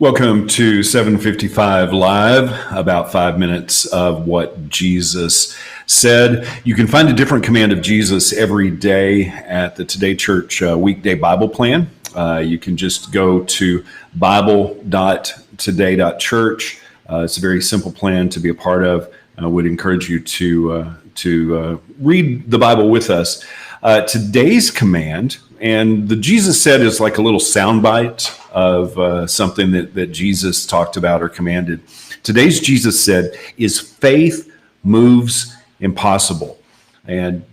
Welcome to 755 Live, about 5 minutes of what Jesus said. You can find a different command of Jesus every day at the Today Church weekday Bible plan. You can just go to bible.today.church. It's a very simple plan to be a part of. I would encourage you to read the Bible with us. Today's command, and the Jesus said is like a little soundbite of something that Jesus talked about or commanded. Today's Jesus said is faith moves impossible. And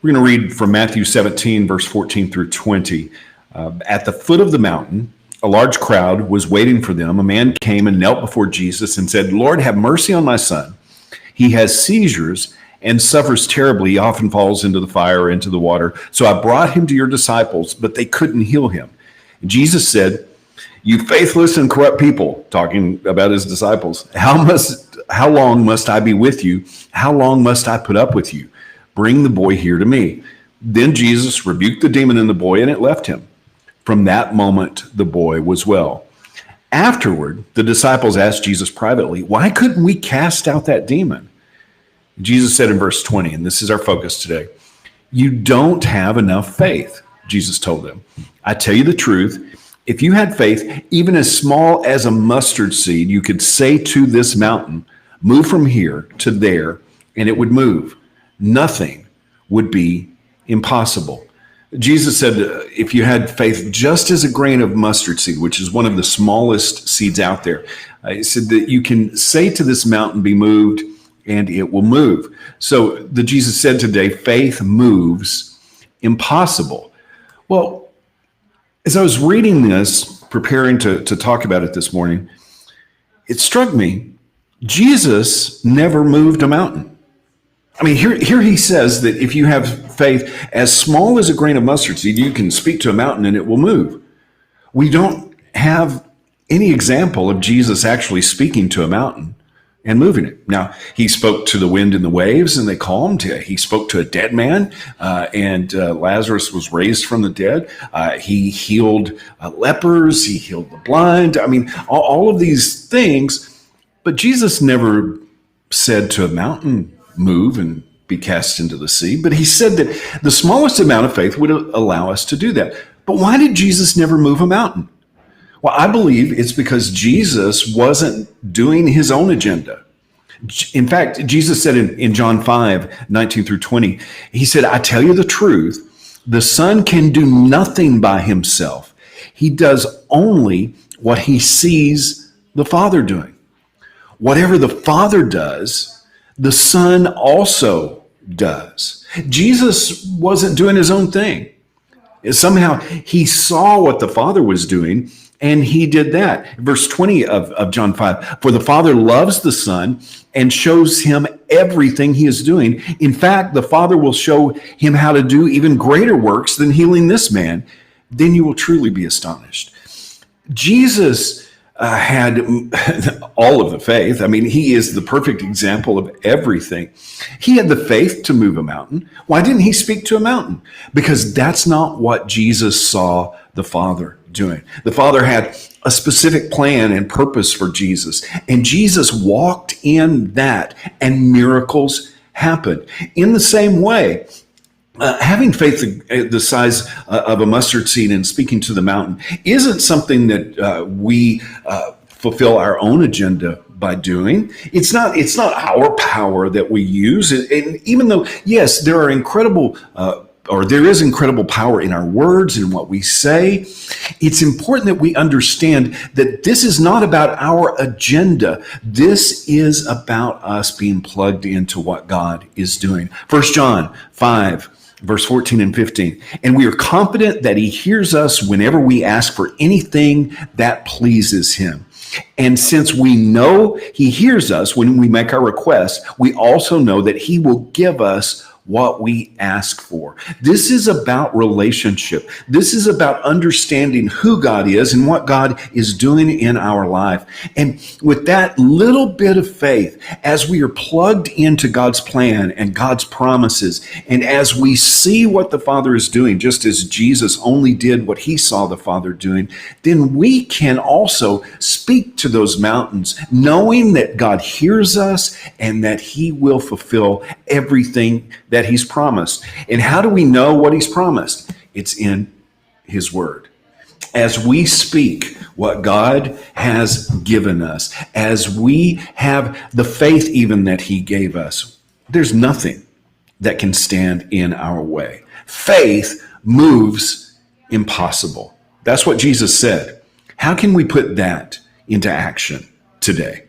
we're going to read from Matthew 17, verse 14 through 20. At the foot of the mountain, a large crowd was waiting for them. A man came and knelt before Jesus and said, "Lord, have mercy on my son. He has seizures and suffers terribly. He often falls into the fire or into the water. So I brought him to your disciples, but they couldn't heal him." And Jesus said, "You faithless and corrupt people," talking about his disciples, how long must I be with you? How long must I put up with you? Bring the boy here to me." Then Jesus rebuked the demon in the boy, and it left him. From that moment, the boy was well. Afterward, the disciples asked Jesus privately, "Why couldn't we cast out that demon?" Jesus said in verse 20, and this is our focus today, "You don't have enough faith," Jesus told them. "I tell you the truth, if you had faith, even as small as a mustard seed, you could say to this mountain, 'Move from here to there,' and it would move. Nothing would be impossible." Jesus said, if you had faith just as a grain of mustard seed, which is one of the smallest seeds out there, he said that you can say to this mountain, "Be moved," and it will move. So the Jesus said today, faith moves impossible. Well, as I was reading this, preparing to talk about it this morning, it struck me, Jesus never moved a mountain. I mean, here he says that if you have faith as small as a grain of mustard seed, you can speak to a mountain and it will move. We don't have any example of Jesus actually speaking to a mountain and moving it. Now, he spoke to the wind and the waves and they calmed. He spoke to a dead man and Lazarus was raised from the dead. He healed lepers. He healed the blind. I mean, all of these things, but Jesus never said to a mountain, "Move and be cast into the sea." But he said that the smallest amount of faith would allow us to do that. But why did Jesus never move a mountain? Well, I believe it's because Jesus wasn't doing his own agenda. In fact, Jesus said in John 5, 19 through 20, he said, "I tell you the truth, the Son can do nothing by himself. He does only what he sees the Father doing. Whatever the Father does, the Son also does." Jesus wasn't doing his own thing. Somehow he saw what the Father was doing and he did that. Verse 20 of John 5, "For the Father loves the Son and shows him everything he is doing. In fact, the Father will show him how to do even greater works than healing this man. Then you will truly be astonished." Jesus had all of the faith. I mean, he is the perfect example of everything. He had the faith to move a mountain. Why didn't he speak to a mountain? Because that's not what Jesus saw the Father doing. The Father had a specific plan and purpose for Jesus, and Jesus walked in that, and miracles happened. In the same way, having faith the size of a mustard seed and speaking to the mountain isn't something that we fulfill our own agenda by doing. It's not our power that we use. And even though, yes, there is incredible power in our words and what we say, it's important that we understand that this is not about our agenda. This is about us being plugged into what God is doing. 1 John 5, verse 14 and 15. "And we are confident that he hears us whenever we ask for anything that pleases him. And since we know he hears us when we make our requests, we also know that he will give us what we ask for. This is about relationship. This is about understanding who God is and what God is doing in our life. And with that little bit of faith, as we are plugged into God's plan and God's promises, and as we see what the Father is doing, just as Jesus only did what he saw the Father doing, then we can also speak to those mountains, knowing that God hears us and that he will fulfill everything that he's promised. And how do we know what he's promised? It's in his word. As we speak what God has given us, as we have the faith even that he gave us, there's nothing that can stand in our way. Faith moves impossible. That's what Jesus said. How can we put that into action today?